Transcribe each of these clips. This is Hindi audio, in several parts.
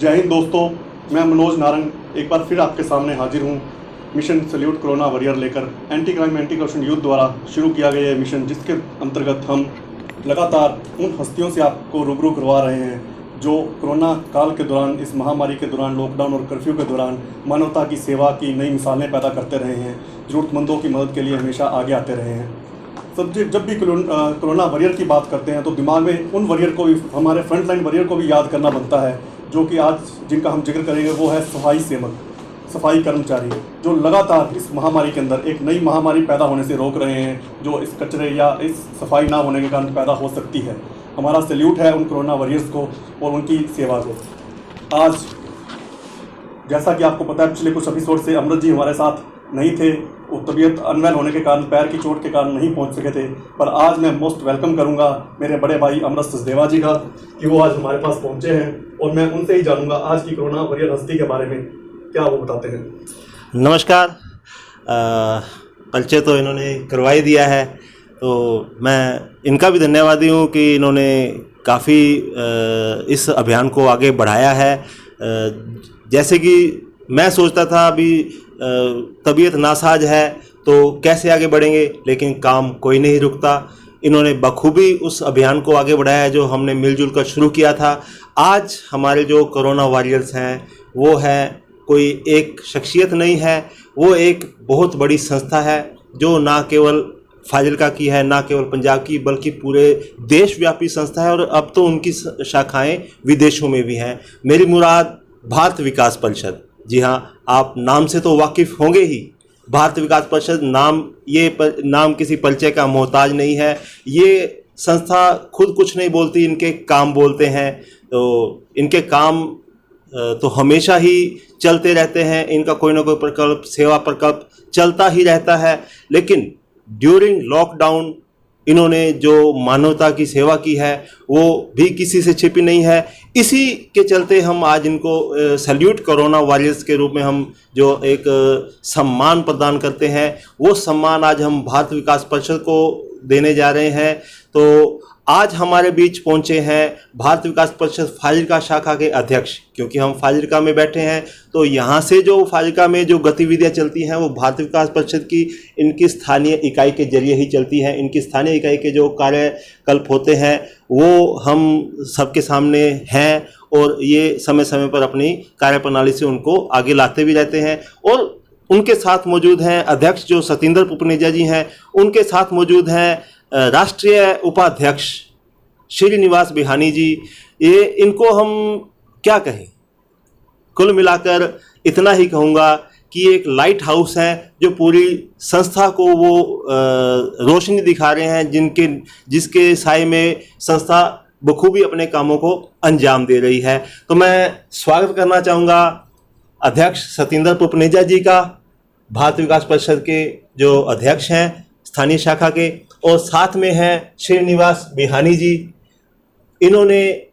जय हिंद दोस्तों, मैं मनोज नारंग एक बार फिर आपके सामने हाजिर हूँ मिशन सैल्यूट कोरोना वॉरियर लेकर। Anti crime anti corruption youth द्वारा शुरू किया गया ये मिशन, जिसके अंतर्गत हम लगातार उन हस्तियों से आपको रूबरू करवा रहे हैं जो कोरोना काल के दौरान, इस महामारी के दौरान, लॉकडाउन और कर्फ्यू के दौरान मानवता की सेवा की नई मिसालें पैदा करते रहे हैं, ज़रूरतमंदों की मदद के लिए हमेशा आगे आते रहे हैं। जब भी कोरोना वॉरियर की बात करते हैं तो दिमाग में उन वॉरियर को भी, हमारे फ्रंट लाइन वॉरियर को भी याद करना बनता है, जो कि आज जिनका हम जिक्र करेंगे वो है सफाई सेवक, सफाई कर्मचारी, जो लगातार इस महामारी के अंदर एक नई महामारी पैदा होने से रोक रहे हैं, जो इस कचरे या इस सफाई ना होने के कारण पैदा हो सकती है। हमारा सैल्यूट है उन कोरोना वॉरियर्स को और उनकी सेवा को। आज जैसा कि आपको पता है, पिछले कुछ एपिसोड से अमृत जी हमारे साथ नहीं थे, वो तबीयत अनवेल होने के कारण, पैर की चोट के कारण नहीं पहुंच सके थे। पर आज मैं मोस्ट वेलकम करूंगा मेरे बड़े भाई अमृत सचदेवा जी का, कि वो आज हमारे पास पहुंचे हैं और मैं उनसे ही जानूंगा आज की कोरोना वॉरियर हस्ती के बारे में क्या वो बताते हैं। नमस्कार। परिचय तो इन्होंने करवा ही दिया है, तो मैं इनका भी धन्यवादी हूँ कि इन्होंने काफ़ी इस अभियान को आगे बढ़ाया है। जैसे कि मैं सोचता था अभी तबीयत नासाज है तो कैसे आगे बढ़ेंगे, लेकिन काम कोई नहीं रुकता। इन्होंने बखूबी उस अभियान को आगे बढ़ाया जो हमने मिलजुल कर शुरू किया था। आज हमारे जो कोरोना वॉरियर्स हैं वो है कोई एक शख्सियत नहीं है, वो एक बहुत बड़ी संस्था है जो ना केवल फाजिल्का की है, ना केवल पंजाब की, बल्कि पूरे देशव्यापी संस्था है और अब तो उनकी शाखाएं विदेशों में भी हैं। मेरी मुराद भारत विकास परिषद। जी हाँ, आप नाम से तो वाकिफ़ होंगे ही। भारत विकास परिषद नाम किसी परिचय का मोहताज नहीं है। ये संस्था खुद कुछ नहीं बोलती, इनके काम बोलते हैं। तो इनके काम तो हमेशा ही चलते रहते हैं, इनका कोई ना कोई प्रकल्प, सेवा प्रकल्प चलता ही रहता है। लेकिन ड्यूरिंग लॉकडाउन इन्होंने जो मानवता की सेवा की है वो भी किसी से छिपी नहीं है। इसी के चलते हम आज इनको सैल्यूट कोरोना वॉरियर्स के रूप में हम जो एक सम्मान प्रदान करते हैं, वो सम्मान आज हम भारत विकास परिषद को देने जा रहे हैं। तो आज हमारे बीच पहुंचे हैं भारत विकास परिषद फाजिल्का शाखा के अध्यक्ष। क्योंकि हम फाजिल्का में बैठे हैं तो यहाँ से जो फाजिल्का में जो गतिविधियाँ चलती हैं वो भारत विकास परिषद की इनकी स्थानीय इकाई के जरिए ही चलती हैं। इनकी स्थानीय इकाई के जो कार्यकल्प होते हैं वो हम सबके सामने हैं और ये समय समय पर अपनी कार्यप्रणाली से उनको आगे लाते भी रहते हैं। और उनके साथ मौजूद हैं अध्यक्ष जो सतिंदर पुपनेजा जी हैं, उनके साथ मौजूद हैं राष्ट्रीय उपाध्यक्ष श्रीनिवास बिहानी जी। ये इनको हम क्या कहें, कुल मिलाकर इतना ही कहूँगा कि एक लाइट हाउस है जो पूरी संस्था को वो रोशनी दिखा रहे हैं, जिसके साए में संस्था बखूबी अपने कामों को अंजाम दे रही है। तो मैं स्वागत करना चाहूँगा अध्यक्ष सतिंदर पुपनेजा जी का, भारत विकास परिषद के जो अध्यक्ष हैं स्थानीय शाखा के, और साथ में हैं श्रीनिवास बिहानी जी। इन्होंने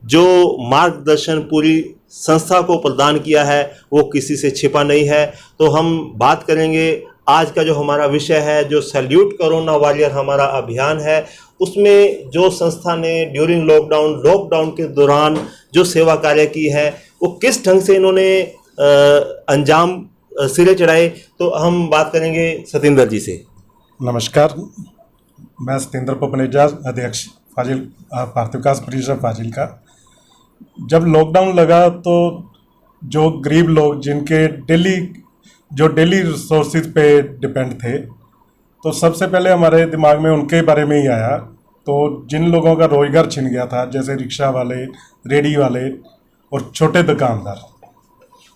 जो मार्गदर्शन पूरी संस्था को प्रदान किया है वो किसी से छिपा नहीं है। तो हम बात करेंगे आज का जो हमारा विषय है, जो सैल्यूट कोरोना वॉरियर हमारा अभियान है, उसमें जो संस्था ने ड्यूरिंग लॉकडाउन के दौरान जो सेवा कार्य की है वो किस ढंग से इन्होंने अंजाम सिरे चढ़ाए। तो हम बात करेंगे सतिंदर जी से। नमस्कार, मैं सतिंदर पुपनेजा, अध्यक्ष भारत विकास परिषद फाजिल्का। जब लॉकडाउन लगा तो जो गरीब लोग जिनके डेली रिसोर्सेज पे डिपेंड थे, तो सबसे पहले हमारे दिमाग में उनके बारे में ही आया। तो जिन लोगों का रोजगार छिन गया था, जैसे रिक्शा वाले, रेडी वाले और छोटे दुकानदार,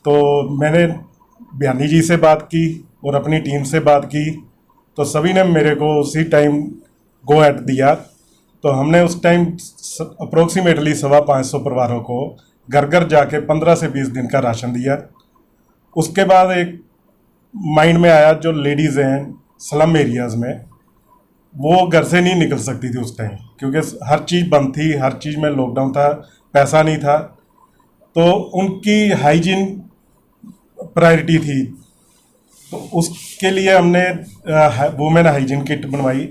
तो मैंने बिहानी जी से बात की और अपनी टीम से बात की। तो सभी ने मेरे को उसी टाइम गो एट दिया। तो हमने उस टाइम अप्रोक्सीमेटली 550 परिवारों को घर घर जाके 15 से 20 दिन का राशन दिया। उसके बाद एक माइंड में आया, जो लेडीज़ हैं स्लम एरियाज़ में, वो घर से नहीं निकल सकती थी उस टाइम, क्योंकि हर चीज़ बंद थी, हर चीज़ में लॉकडाउन था, पैसा नहीं था। तो उनकी हाइजीन प्रायोरिटी थी। तो उसके लिए हमने वुमेन हाइजीन किट बनवाई,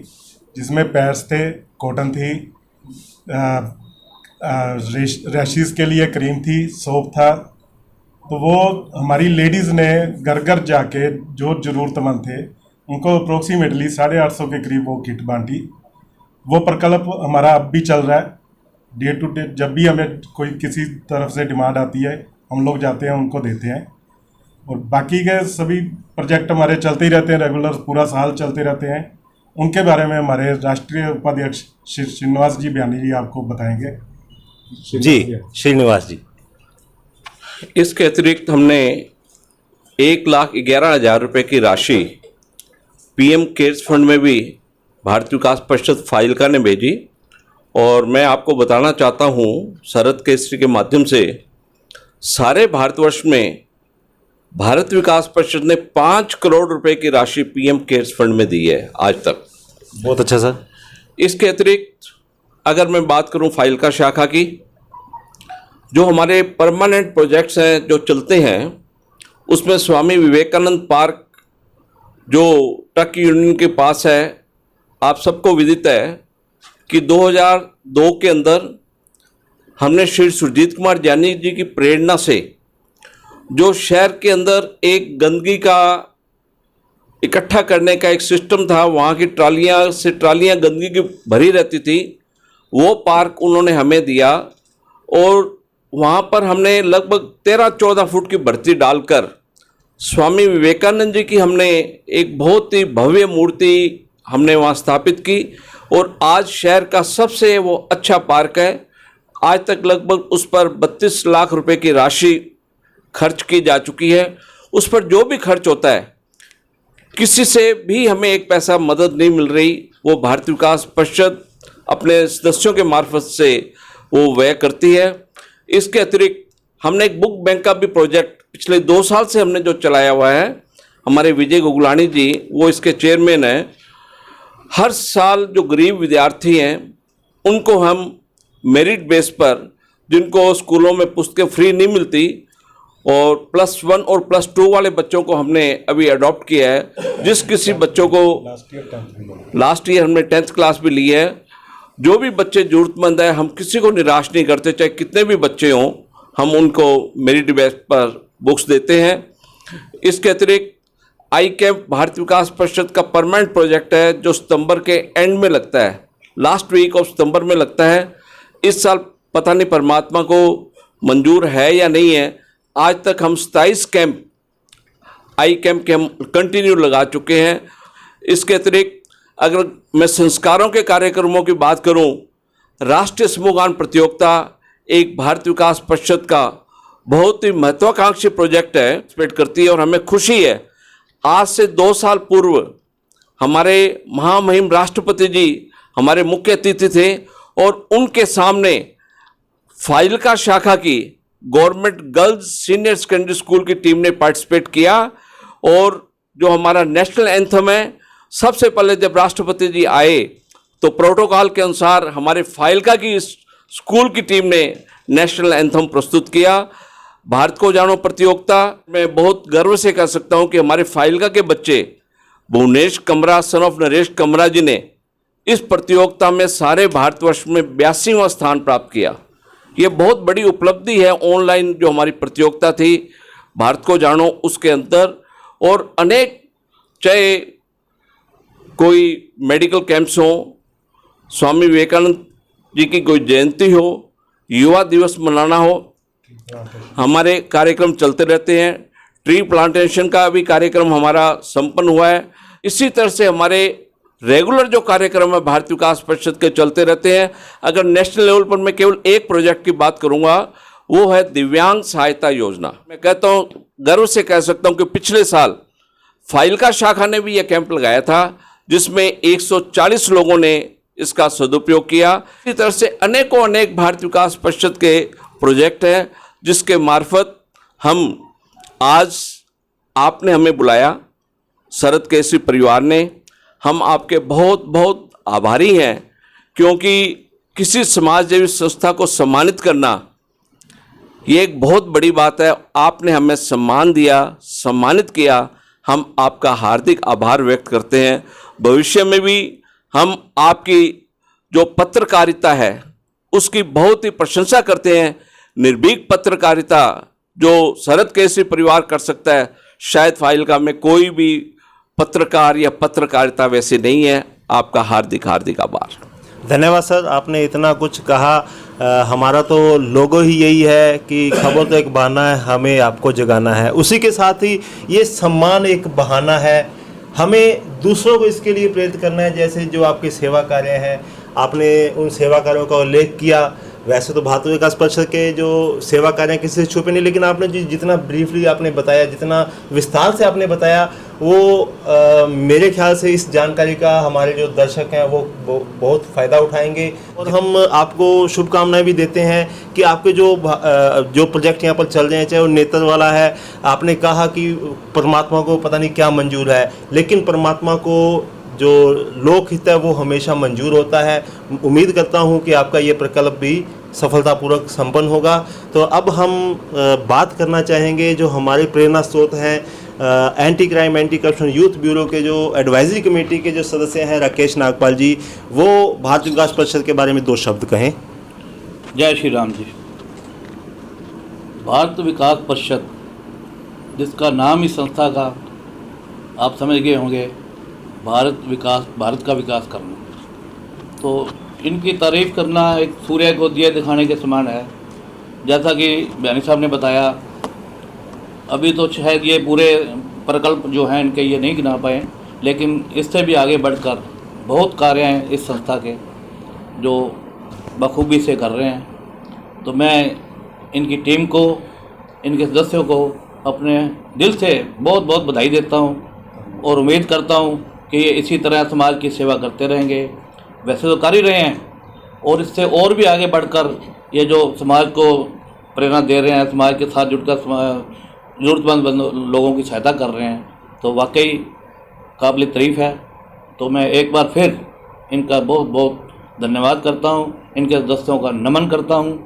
जिसमें पैड्स थे, कॉटन थी, रैशेस के लिए क्रीम थी, सोप था। तो वो हमारी लेडीज़ ने घर घर जाके जो ज़रूरतमंद थे उनको अप्रोक्सीमेटली 850 के करीब वो किट बांटी। वो प्रकल्प हमारा अब भी चल रहा है। डे टू डे जब भी हमें कोई किसी तरफ से डिमांड आती है हम लोग जाते हैं, उनको देते हैं। और बाकी के सभी प्रोजेक्ट हमारे चलते ही रहते हैं, रेगुलर पूरा साल चलते रहते हैं। उनके बारे में हमारे राष्ट्रीय उपाध्यक्ष श्री श्रीनिवास जी बयानी जी आपको बताएंगे। जी, श्रीनिवास जी। इसके अतिरिक्त हमने 1,11,000 रुपये की राशि पीएम केयर्स फंड में भी भारतीय विकास परिषद फाजिल्का ने भेजी। और मैं आपको बताना चाहता हूँ शरद केसरी के माध्यम से सारे भारतवर्ष में भारत विकास परिषद ने 5 करोड़ रुपए की राशि पीएम केयर्स फंड में दी है आज तक। बहुत अच्छा सर। इसके अतिरिक्त अगर मैं बात करूं फाजिल्का शाखा की, जो हमारे परमानेंट प्रोजेक्ट्स हैं जो चलते हैं, उसमें स्वामी विवेकानंद पार्क जो ट्रक यूनियन के पास है, आप सबको विदित है कि 2002 के अंदर हमने श्री सुरजीत कुमार जानी जी की प्रेरणा से जो शहर के अंदर एक गंदगी का इकट्ठा करने का एक सिस्टम था, वहाँ की ट्रालियाँ गंदगी की भरी रहती थी, वो पार्क उन्होंने हमें दिया। और वहाँ पर हमने लगभग 13-14 फुट की भर्ती डालकर स्वामी विवेकानंद जी की हमने एक बहुत ही भव्य मूर्ति हमने वहाँ स्थापित की। और आज शहर का सबसे वो अच्छा पार्क है। आज तक लगभग उस पर 32 लाख रुपए की राशि खर्च की जा चुकी है। उस पर जो भी खर्च होता है, किसी से भी हमें एक पैसा मदद नहीं मिल रही, वो भारतीय विकास परिषद अपने सदस्यों के मार्फत से वो व्यय करती है। इसके अतिरिक्त हमने एक बुक बैंक का भी प्रोजेक्ट पिछले 2 साल से हमने जो चलाया हुआ है, हमारे विजय गुगलानी जी वो इसके चेयरमैन हैं। हर साल जो गरीब विद्यार्थी हैं उनको हम मेरिट बेस पर, जिनको स्कूलों में पुस्तकें फ्री नहीं मिलती, और +1 और +2 वाले बच्चों को हमने अभी अडॉप्ट किया है। जिस किसी बच्चों को लास्ट ईयर हमने 10th क्लास भी ली है, जो भी बच्चे ज़रूरतमंद है, हम किसी को निराश नहीं करते, चाहे कितने भी बच्चे हों, हम उनको मेरिट बेस पर बुक्स देते हैं। इसके अतिरिक्त आई कैंप भारतीय विकास परिषद का परमानेंट प्रोजेक्ट है जो सितंबर के एंड में लगता है, लास्ट वीक ऑफ सितंबर में लगता है। इस साल पता नहीं परमात्मा को मंजूर है या नहीं है, आज तक हम 27 कैंप आई कैंप के हम कंटिन्यू लगा चुके हैं। इसके अतिरिक्त अगर मैं संस्कारों के कार्यक्रमों की बात करूं, राष्ट्रीय समूहगान प्रतियोगिता एक भारतीय विकास परिषद का बहुत ही महत्वाकांक्षी प्रोजेक्ट है, पार्टिसिपेट करती है। और हमें खुशी है, आज से 2 साल पूर्व हमारे महामहिम राष्ट्रपति जी हमारे मुख्य अतिथि थे और उनके सामने फाजिल्का शाखा की government girls senior secondary school की टीम ने पार्टिसिपेट किया। और जो हमारा नेशनल एंथम है, सबसे पहले जब राष्ट्रपति जी आए तो प्रोटोकॉल के अनुसार हमारे फाजिल्का की स्कूल की टीम ने नेशनल एंथम प्रस्तुत किया। भारत को जानो प्रतियोगिता में बहुत गर्व से कह सकता हूं कि हमारे फाजिल्का के बच्चे भुवनेश कमरा सन ऑफ नरेश कमरा जी ने इस प्रतियोगिता में सारे भारतवर्ष में 82वां स्थान प्राप्त किया। ये बहुत बड़ी उपलब्धि है। ऑनलाइन जो हमारी प्रतियोगिता थी भारत को जानो, उसके अंदर और अनेक, चाहे कोई मेडिकल कैंप्स हो, स्वामी विवेकानंद जी की कोई जयंती हो, युवा दिवस मनाना हो, हमारे कार्यक्रम चलते रहते हैं। ट्री प्लांटेशन का भी कार्यक्रम हमारा संपन्न हुआ है। इसी तरह से हमारे रेगुलर जो कार्यक्रम है भारतीय विकास परिषद के चलते रहते हैं। अगर नेशनल लेवल पर मैं केवल एक प्रोजेक्ट की बात करूंगा, वो है दिव्यांग सहायता योजना। मैं कहता हूं, गर्व से कह सकता हूं कि पिछले साल फाजिल्का शाखा ने भी यह कैंप लगाया था जिसमें 140 लोगों ने इसका सदुपयोग किया। इसी तरह से अनेकों अनेक भारतीय विकास परिषद के प्रोजेक्ट हैं जिसके मार्फत हम आज, आपने हमें बुलाया, शरद केसरी परिवार ने, हम आपके बहुत बहुत आभारी हैं। क्योंकि किसी समाजसेवी संस्था को सम्मानित करना ये एक बहुत बड़ी बात है। आपने हमें सम्मान दिया, सम्मानित किया, हम आपका हार्दिक आभार व्यक्त करते हैं। भविष्य में भी हम आपकी जो पत्रकारिता है उसकी बहुत ही प्रशंसा करते हैं। निर्भीक पत्रकारिता जो शरद केसरी परिवार कर सकता है, शायद फाजिल्का में कोई भी पत्रकार या पत्रकारिता वैसे नहीं है। आपका हार्दिक हार्दिक आभार। धन्यवाद सर, आपने इतना कुछ कहा। हमारा तो लोगो ही यही है कि खबर तो एक बहाना है, हमें आपको जगाना है। उसी के साथ ही ये सम्मान एक बहाना है, हमें दूसरों को इसके लिए प्रेरित करना है। जैसे जो आपके सेवा कार्य हैं, आपने उन सेवा कार्यों का उल्लेख किया। वैसे तो भारतीय विकास परिषद के जो सेवा कार्य किसी से छुपे नहीं, लेकिन आपने जितना ब्रीफली आपने बताया, जितना विस्तार से आपने बताया, वो मेरे ख्याल से इस जानकारी का हमारे जो दर्शक हैं वो बहुत फ़ायदा उठाएंगे। और हम आपको शुभकामनाएं भी देते हैं कि आपके जो प्रोजेक्ट यहाँ पर चल रहे हैं, चाहे वो नेत्र वाला है। आपने कहा कि परमात्मा को पता नहीं क्या मंजूर है, लेकिन परमात्मा को जो लोकहित है वो हमेशा मंजूर होता है। उम्मीद करता हूँ कि आपका ये प्रकल्प भी सफलतापूर्वक संपन्न होगा। तो अब हम बात करना चाहेंगे जो हमारे प्रेरणा स्रोत हैं, anti crime anti corruption youth bureau के जो एडवाइजरी कमेटी के जो सदस्य हैं राकेश नागपाल जी, वो भारतीय विकास परिषद के बारे में 2 शब्द कहें। जय श्री राम जी। भारत विकास परिषद, जिसका नाम ही संस्था का आप समझ गए होंगे, भारत का विकास करना, तो इनकी तारीफ़ करना एक सूर्य को दिया दिखाने के समान है। जैसा कि बयानी साहब ने बताया, अभी तो शायद ये पूरे प्रकल्प जो हैं इनके ये नहीं गिना पाए, लेकिन इससे भी आगे बढ़कर बहुत कार्य हैं इस संस्था के जो बखूबी से कर रहे हैं। तो मैं इनकी टीम को, इनके सदस्यों को अपने दिल से बहुत बहुत बधाई देता हूँ और उम्मीद करता हूँ कि ये इसी तरह समाज की सेवा करते रहेंगे। वैसे तो कर ही रहे हैं और इससे और भी आगे बढ़कर ये जो समाज को प्रेरणा दे रहे हैं, समाज के साथ जुड़कर ज़रूरतमंद लोगों की सहायता कर रहे हैं, तो वाकई काबिल तारीफ़ है। तो मैं एक बार फिर इनका बहुत बहुत धन्यवाद करता हूँ, इनके सदस्यों का नमन करता हूँ।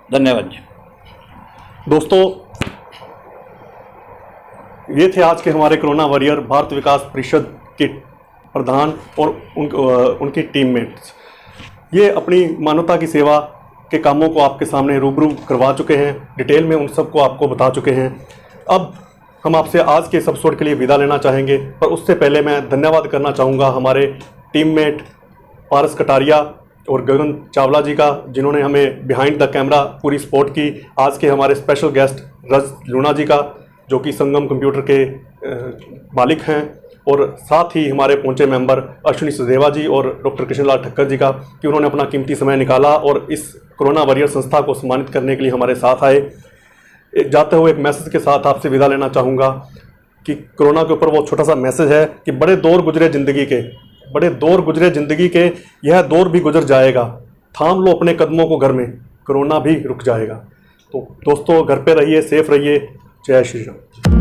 धन्यवाद जी। दोस्तों, ये थे आज के हमारे कोरोना वॉरियर भारत विकास परिषद के प्रधान और उनकी टीममेट्स। ये अपनी मानवता की सेवा के कामों को आपके सामने रूबरू करवा चुके हैं, डिटेल में उन सब को आपको बता चुके हैं। अब हम आपसे आज के इस एपिसोड के लिए विदा लेना चाहेंगे, पर उससे पहले मैं धन्यवाद करना चाहूँगा हमारे टीममेट पारस कटारिया और गगन चावला जी का, जिन्होंने हमें बिहाइंड द कैमरा पूरी सपोर्ट की। आज के हमारे स्पेशल गेस्ट रज लूना जी का, जो कि संगम कंप्यूटर के मालिक हैं, और साथ ही हमारे पहुंचे मेंबर अश्विनी सदेवा जी और डॉक्टर कृष्णलाल ठक्कर जी का, कि उन्होंने अपना कीमती समय निकाला और इस कोरोना वॉरियर संस्था को सम्मानित करने के लिए हमारे साथ आए। जाते हुए एक मैसेज के साथ आपसे विदा लेना चाहूँगा कि कोरोना के ऊपर वो छोटा सा मैसेज है कि बड़े दौर गुजरे ज़िंदगी के, यह दौर भी गुजर जाएगा, थाम लो अपने कदमों को घर में, कोरोना भी रुक जाएगा। तो दोस्तों, घर पे रहिए, सेफ रहिए। जय श्री राम।